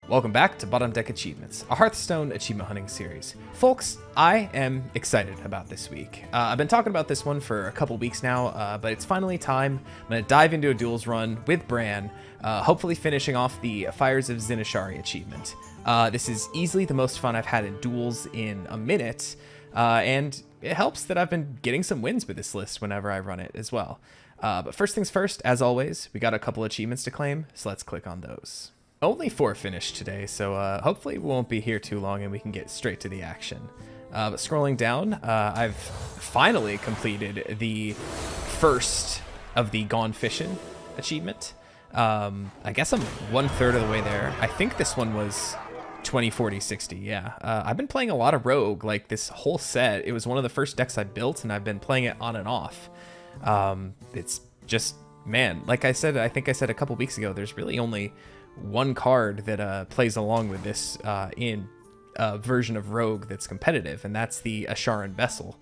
Welcome back to Bottom Deck Achievements, a Hearthstone achievement hunting series. Folks, I am excited about this week. I've been talking about this one for a couple weeks now, but it's finally time. I'm going to dive into a Duels run with Brann, hopefully finishing off the Fires of Zin-Azshari achievement. This is easily the most fun I've had in Duels in a minute, and it helps that I've been getting some wins with this list whenever I run it as well. But first things first, as always, we got a couple achievements to claim, so let's click on those. Only 4 finished today, so hopefully we won't be here too long and we can get straight to the action. But scrolling down, I've finally completed the first of the Gone Fishing achievement. I guess I'm 1/3 of the way there. I think this one was 20, 40, 60, yeah. I've been playing a lot of Rogue, like this whole set. It was one of the first decks I built, and I've been playing it on and off. It's just, man, like I said, I think I said a couple weeks ago, there's really only one card that plays along with this in a version of Rogue that's competitive, and that's the Asharan Vessel.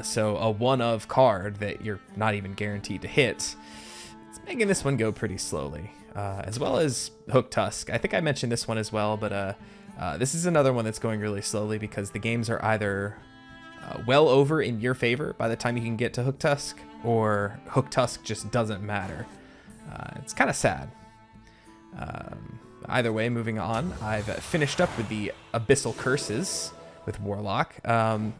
So a one-of card that you're not even guaranteed to hit. It's making this one go pretty slowly, as well as Hook Tusk. I think I mentioned this one as well, but this is another one that's going really slowly because the games are either well over in your favor by the time you can get to Hook Tusk, or Hook Tusk just doesn't matter. It's kind of sad. Either way, moving on, I've finished up with the Abyssal Curses with Warlock.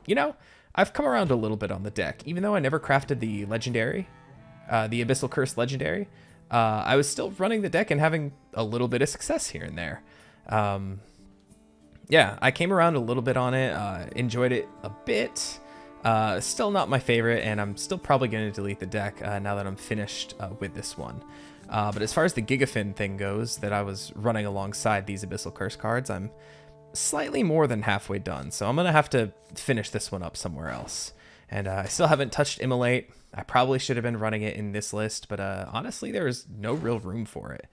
You know, I've come around a little bit on the deck. Even though I never crafted the legendary, the Abyssal Curse legendary, I was still running the deck and having a little bit of success here and there. Yeah, I came around a little bit on it, enjoyed it a bit. Still not my favorite, and I'm still probably going to delete the deck now that I'm finished with this one. But as far as the Gigafin thing goes that I was running alongside these Abyssal Curse cards, I'm slightly more than halfway done. So I'm going to have to finish this one up somewhere else. And I still haven't touched Immolate. I probably should have been running it in this list, but honestly, there is no real room for it.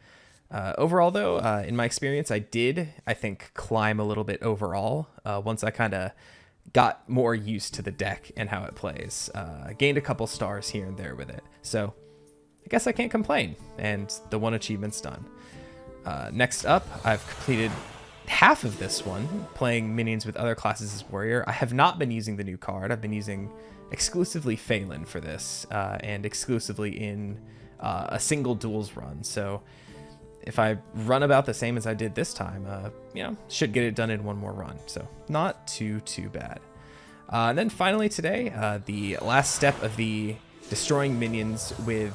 Overall, though, in my experience, I think, climb a little bit overall once I kind of got more used to the deck and how it plays. I gained a couple stars here and there with it. So I guess I can't complain, and the one achievement's done. Next up, I've completed half of this one, playing minions with other classes as warrior. I have not been using the new card. I've been using exclusively Phelan for this, and exclusively in a single Duels run. So if I run about the same as I did this time, you know, should get it done in one more run. So not too bad. And then finally today, the last step of the destroying minions with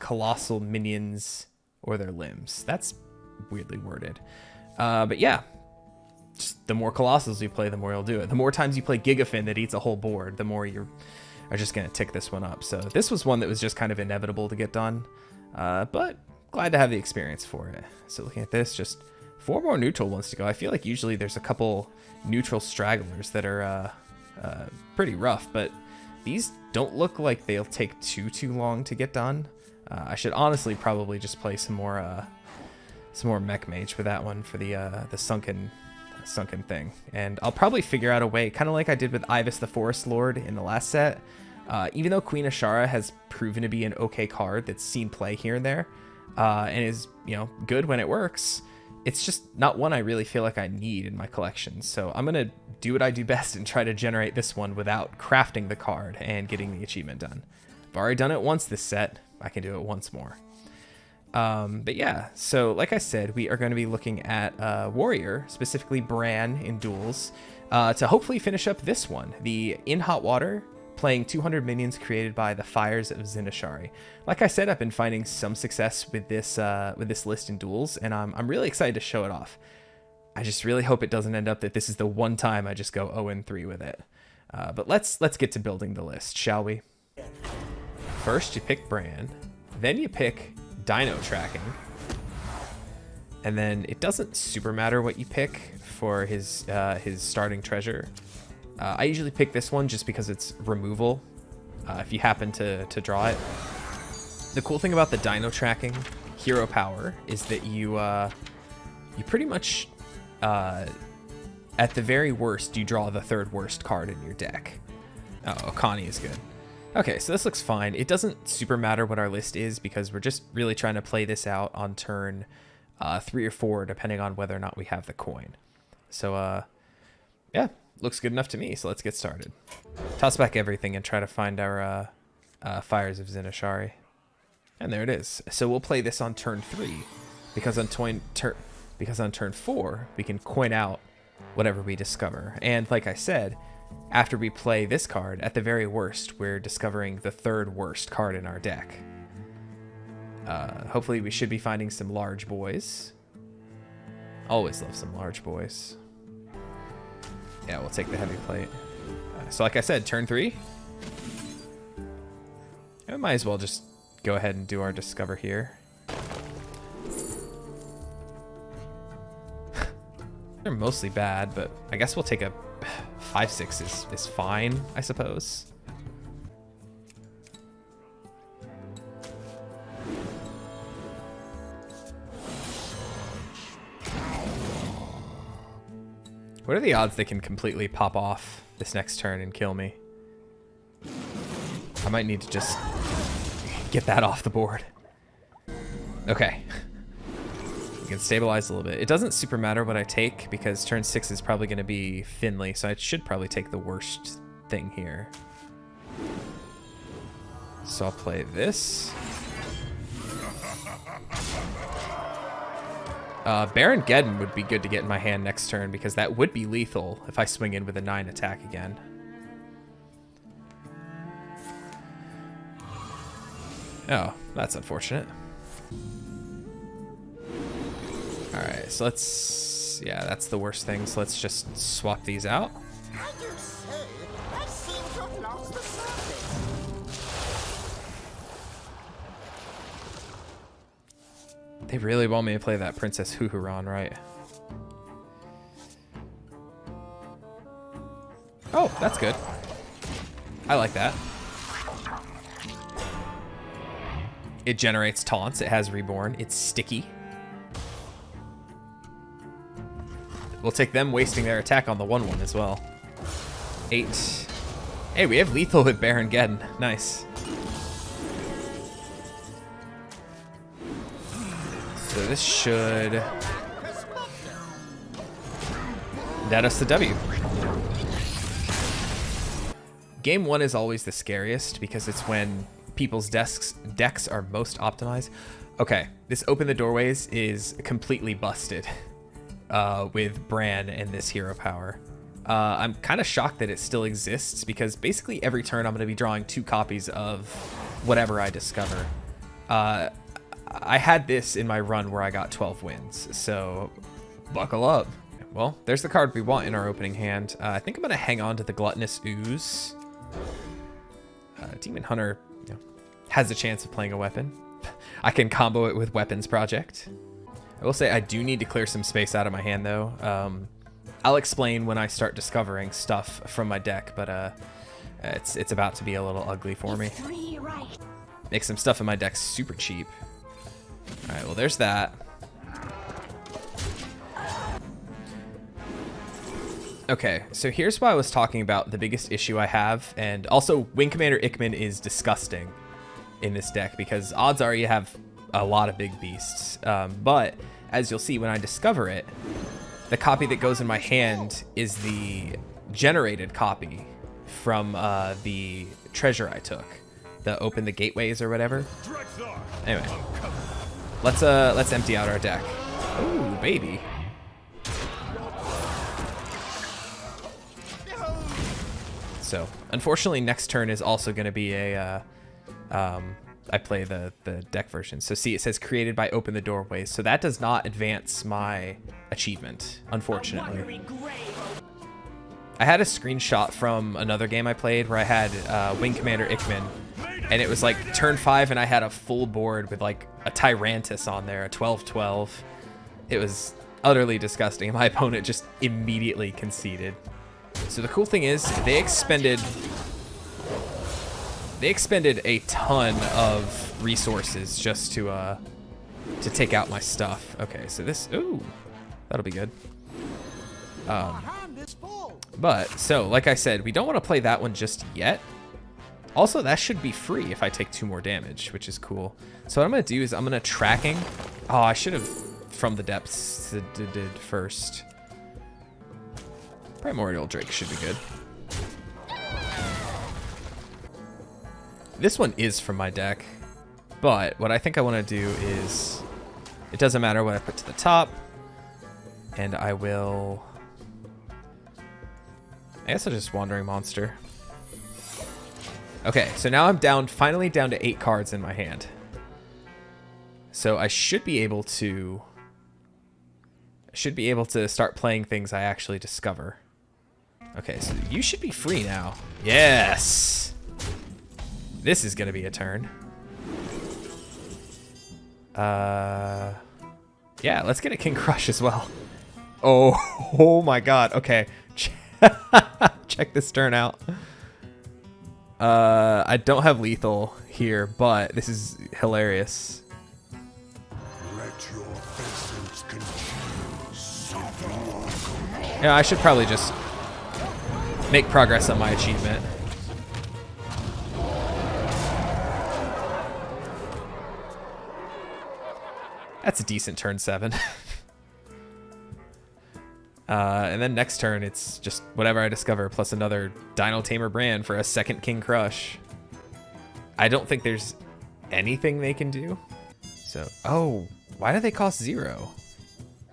colossal minions or their limbs. That's weirdly worded. But yeah, just the more colossals you play, the more you'll do it. The more times you play Gigafin that eats a whole board, the more you are just going to tick this one up. So this was one that was just kind of inevitable to get done, but glad to have the experience for it. So looking at this, just 4 more neutral ones to go. I feel like usually there's a couple neutral stragglers that are pretty rough, but these don't look like they'll take too long to get done. I should honestly probably just play some more Mech Mage for that one, for the sunken thing, and I'll probably figure out a way, kind of like I did with Ibis the Forest Lord in the last set. Even though Queen Ashara has proven to be an okay card that's seen play here and there, and is, you know, good when it works, it's just not one I really feel like I need in my collection. So I'm gonna do what I do best and try to generate this one without crafting the card and getting the achievement done. I've already done it once this set. I can do it once more. But yeah, so like I said, we are going to be looking at Warrior, specifically Brann in Duels, to hopefully finish up this one, the In Hot Water, playing 200 minions created by the Fires of Zin-Azshari. Like I said, I've been finding some success with this list in Duels, and I'm really excited to show it off. I just really hope it doesn't end up that this is the one time I just go 0-3 with it. But let's get to building the list, shall we? First, you pick Brann, then you pick Dino Tracking, and then it doesn't super matter what you pick for his starting treasure. I usually pick this one just because it's removal, if you happen to draw it. The cool thing about the Dino Tracking hero power is that you pretty much, at the very worst, you draw the 3rd worst card in your deck. Oh, Connie is good. Okay, so this looks fine. It doesn't super matter what our list is because we're just really trying to play this out on turn 3 or 4 depending on whether or not we have the coin. So yeah, looks good enough to me. So let's get started. Toss back everything and try to find our Fires of Zin-Azshari. And there it is. So we'll play this on turn 3 because on turn 4 we can coin out whatever we discover. And like I said, after we play this card, at the very worst, we're discovering the 3rd worst card in our deck. Hopefully we should be finding some large boys. Always love some large boys. Yeah, we'll take the heavy plate. So like I said, turn 3. I might as well just go ahead and do our discover here. They're mostly bad, but I guess we'll take a 5/6 is fine, I suppose. What are the odds they can completely pop off this next turn and kill me? I might need to just get that off the board. Okay. We can stabilize a little bit. It doesn't super matter what I take because turn 6 is probably going to be Finley, so I should probably take the worst thing here. So I'll play this. Baron Geddon would be good to get in my hand next turn because that would be lethal if I swing in with a 9 attack again. Oh, that's unfortunate. Alright, so let's... Yeah, that's the worst thing, so let's just swap these out. I do say, I seem to have lost the surface. They really want me to play that Princess Huhuran, right? Oh, that's good. I like that. It generates taunts. It has Reborn. It's sticky. We'll take them wasting their attack on the 1/1 as well. 8. Hey, we have lethal with Baron Geddon. Nice. So this should net us the W. Game 1 is always the scariest because it's when people's decks are most optimized. Okay, this Open the Doorways is completely busted with Brann and this hero power. I'm kind of shocked that it still exists because basically every turn I'm going to be drawing 2 copies of whatever I discover. I had this in my run where I got 12 wins, so buckle up. Well, there's the card we want in our opening hand. I think I'm going to hang on to the Gluttonous Ooze. Demon Hunter has a chance of playing a weapon. I can combo it with Weapons Project. I will say I do need to clear some space out of my hand though. I'll explain when I start discovering stuff from my deck, but it's about to be a little ugly for me. Make some stuff in my deck super cheap. All right, well there's that. Okay, so here's why I was talking about the biggest issue I have, and also Wing Commander Ikman is disgusting in this deck because odds are you have a lot of big beasts, but as you'll see when I discover it, the copy that goes in my hand is the generated copy from the treasure I took, the Open the Gateways or whatever. Anyway, let's empty out our deck. Ooh, baby. So, unfortunately, next turn is also going to be a, I play the deck version. So see, it says created by Open the Doorways. So that does not advance my achievement, unfortunately. I had a screenshot from another game I played where I had Wing Commander Ikman, and it was like turn 5 and I had a full board with like a Tyrantus on there, a 12/12. It was utterly disgusting. My opponent just immediately conceded. So the cool thing is they expended a ton of resources just to take out my stuff. Okay, so this, ooh, that'll be good. But so like I said, we don't want to play that one just yet. Also, that should be free if I take 2 more damage, which is cool. So what I'm gonna do is I'm gonna tracking. Oh, I should have from the depths did first. Primordial Drake should be good. This one is from my deck, but what I think I want to do is, it doesn't matter what I put to the top, and I will, I guess I'll just Wandering Monster. Okay, so now I'm down, finally down to 8 cards in my hand. So I should be able to start playing things I actually discover. Okay, so you should be free now. Yes! This is gonna be a turn. Yeah, let's get a King Crush as well. Oh my god, okay. Check this turn out. I don't have lethal here, but this is hilarious. Let your essence confuse. Yeah, I should probably just make progress on my achievement. That's a decent turn 7. And then next turn, it's just whatever I discover plus another Dino Tamer Brann for a second King Crush. I don't think there's anything they can do. So, oh, why do they cost 0?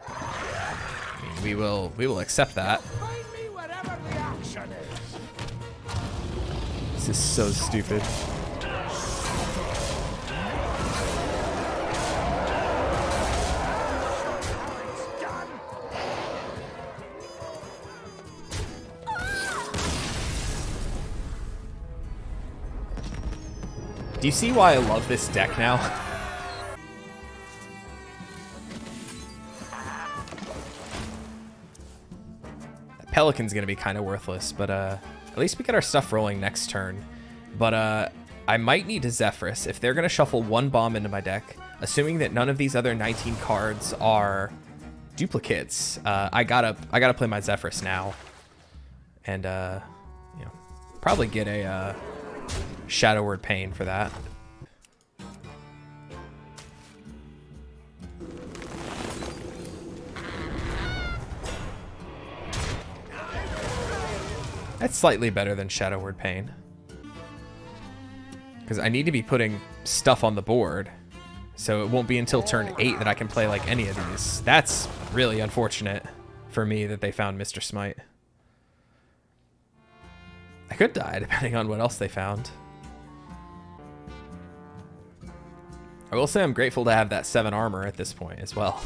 I mean, we will accept that. Find me wherever the action is. This is so stupid. Do you see why I love this deck now? That Pelican's gonna be kind of worthless, but at least we get our stuff rolling next turn. But I might need a Zephyrus if they're gonna shuffle 1 bomb into my deck, assuming that none of these other 19 cards are duplicates. I gotta play my Zephyrus now, and you know, probably get a Shadow Word Pain for that. That's slightly better than Shadow Word Pain, because I need to be putting stuff on the board, so it won't be until turn 8 that I can play like any of these. That's really unfortunate for me that they found Mr. Smite. I could die depending on what else they found. I will say I'm grateful to have that 7 armor at this point as well.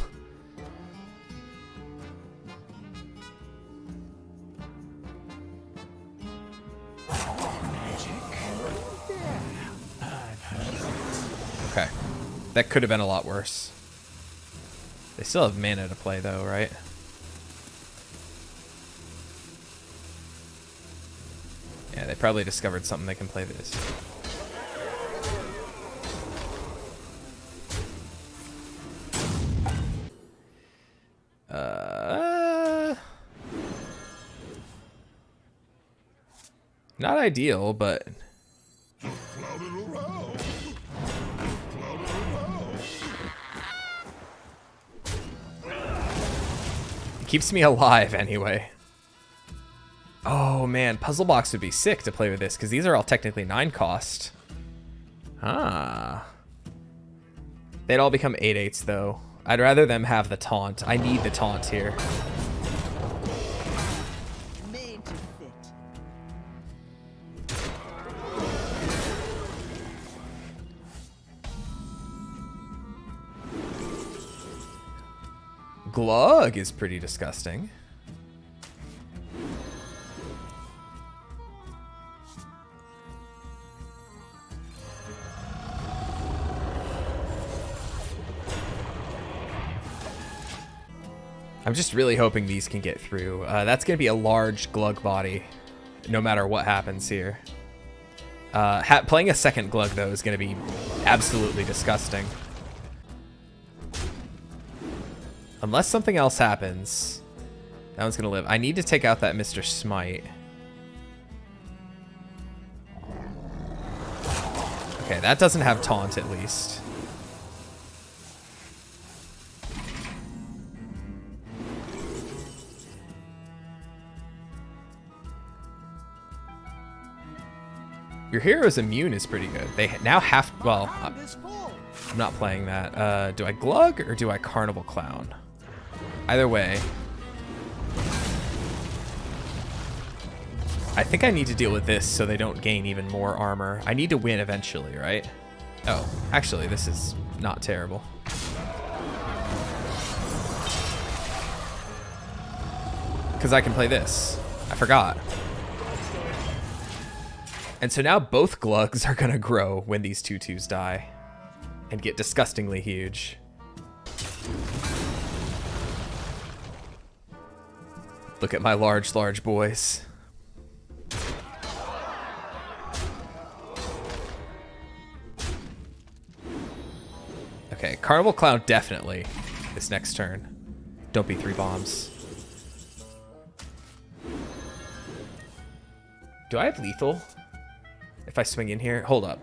Okay. That could have been a lot worse. They still have mana to play though, right? Yeah, they probably discovered something they can play this. Not ideal, but it keeps me alive anyway. Oh man, Puzzle Box would be sick to play with this, because these are all technically 9 cost. Ah. They'd all become 8/8s though. I'd rather them have the taunt. I need the taunt here. Made to fit. Glug is pretty disgusting. I'm just really hoping these can get through. That's going to be a large Glug body, no matter what happens here. Playing a second Glug, though, is going to be absolutely disgusting. Unless something else happens, that one's going to live. I need to take out that Mr. Smite. Okay, that doesn't have taunt, at least. Your hero's immune is pretty good. They now have, well, Hand is full. I'm not playing that. Do I Glug or do I Carnival Clown? Either way. I think I need to deal with this so they don't gain even more armor. I need to win eventually, right? Oh, actually, this is not terrible. Because I can play this. I forgot. And so now both Glugs are going to grow when these 2/2s die. And get disgustingly huge. Look at my large boys. Okay, Carnival Clown definitely this next turn. Don't be 3 bombs. Do I have lethal? If I swing in here? Hold up.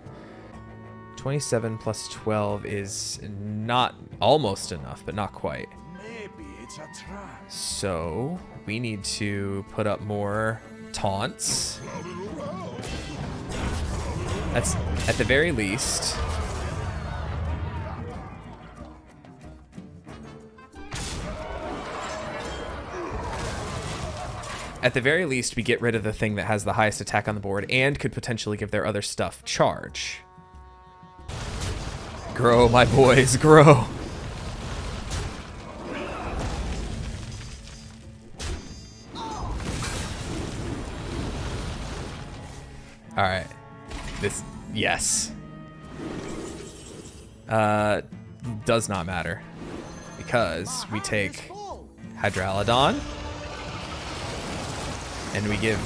27 plus 12 is not almost enough, but not quite. Maybe it's a trap. So we need to put up more taunts. That's at the very least. At the very least, we get rid of the thing that has the highest attack on the board and could potentially give their other stuff charge. Grow, my boys, grow. All right. This, yes. Does not matter because we take Hydralodon and we give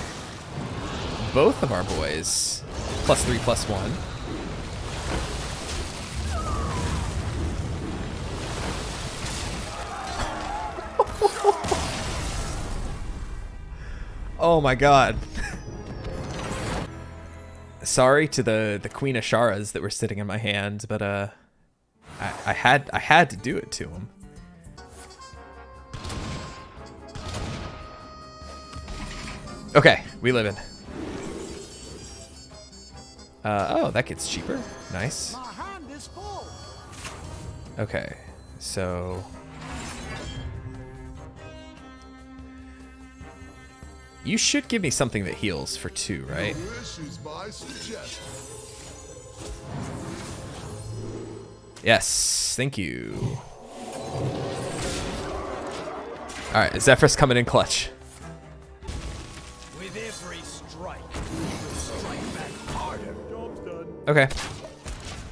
both of our boys +3/+1. Oh my god. Sorry to the Queen Asharas that were sitting in my hand, but I had to do it to him. Okay, we live in. Oh, that gets cheaper. Nice. My hand is full. Okay, so you should give me something that heals for 2, right? This is my suggestion. Yes, thank you. All right, Zephyrus coming in clutch. With every strike, you strike back harder. Job's done. Okay.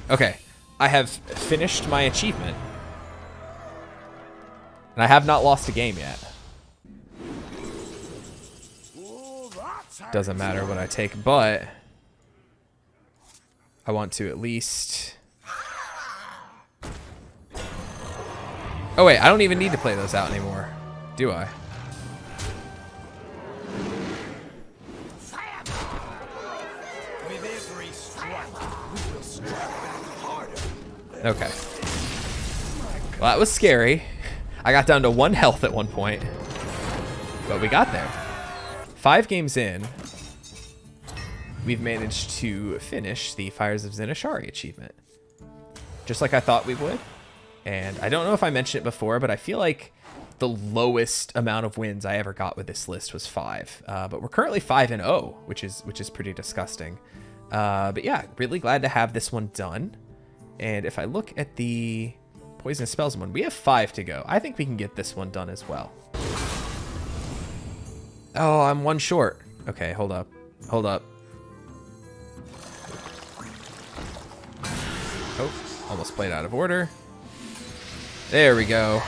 Okay, I have finished my achievement. And I have not lost a game yet. Oh, that's how Doesn't matter what I take, but I want to at least... Oh wait, I don't even need to play those out anymore, do I? with every strike, we will strike back harder. Okay. Well, that was scary. I got down to 1 health at one point, but we got there. 5 games in, we've managed to finish the Fires of Zin-Azshari achievement. Just like I thought we would. And I don't know if I mentioned it before, but I feel like the lowest amount of wins I ever got with this list was 5. But we're currently 5-0, which is pretty disgusting. But yeah, really glad to have this one done. And if I look at the Poisonous Spells one, we have 5 to go. I think we can get this one done as well. Oh, I'm 1 short. Okay, hold up. Hold up. Oh, almost played out of order. There we go.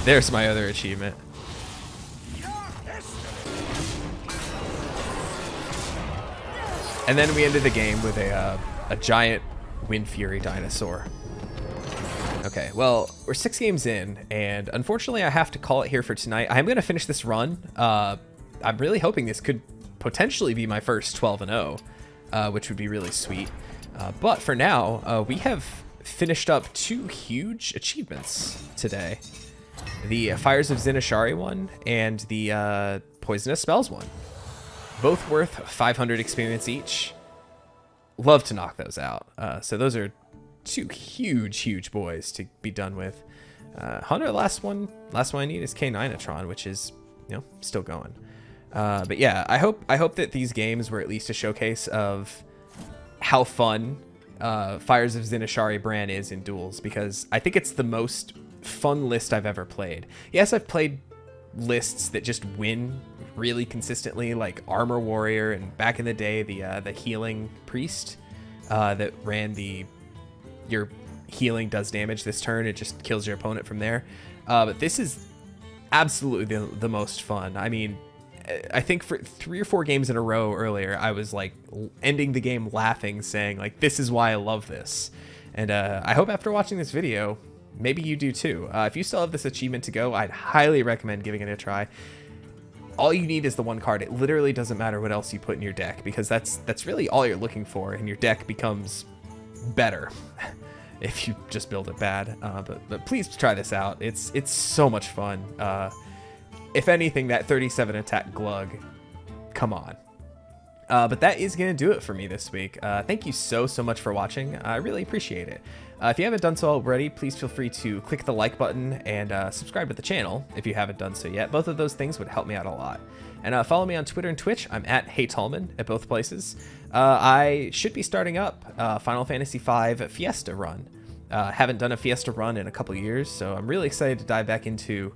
There's my other achievement. And then we ended the game with a giant Wind Fury dinosaur. Okay, well, we're 6 games in, and unfortunately I have to call it here for tonight. I'm going to finish this run. I'm really hoping this could potentially be my first 12-0, which would be really sweet. But for now, we have finished up 2 huge achievements today. The Fires of Zin-Azshari one and the Poisonous Spells one. Both worth 500 experience each. love to knock those out. So those are two huge boys to be done with. Hunter, the last one I need is K9atron, which is, you know, still going. But yeah, I hope that these games were at least a showcase of how fun Fires of Zin-Azshari Brann is in Duels, because I think it's the most fun list I've ever played. Yes, I've played lists that just win really consistently, like Armor Warrior, and back in the day the Healing Priest that ran your healing does damage this turn, it just kills your opponent from there. But this is absolutely the most fun. I mean, I think for 3 or 4 games in a row earlier, I was like ending the game laughing, saying like, this is why I love this. And I hope after watching this video, maybe you do too. If you still have this achievement to go, I'd highly recommend giving it a try. All you need is the one card. It literally doesn't matter what else you put in your deck, because that's really all you're looking for, and your deck becomes better if you just build it bad. But please try this out. It's so much fun. If anything, that 37 attack Glug, come on. But that is going to do it for me this week. Thank you so much for watching. I really appreciate it. If you haven't done so already, please feel free to click the like button and subscribe to the channel if you haven't done so yet. Both of those things would help me out a lot. And follow me on Twitter and Twitch. I'm at HeyTallman at both places. I should be starting up Final Fantasy V Fiesta run. Haven't done a Fiesta run in a couple years, so I'm really excited to dive back into,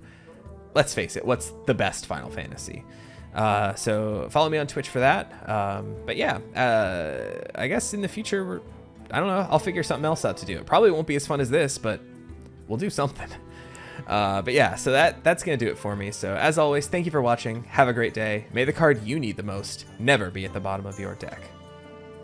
let's face it, what's the best Final Fantasy. So follow me on Twitch for that. But yeah, I guess in the future, I don't know, I'll figure something else out to do. It probably won't be as fun as this, but we'll do something. But yeah, so that's going to do it for me. So as always, thank you for watching. Have a great day. May the card you need the most never be at the bottom of your deck.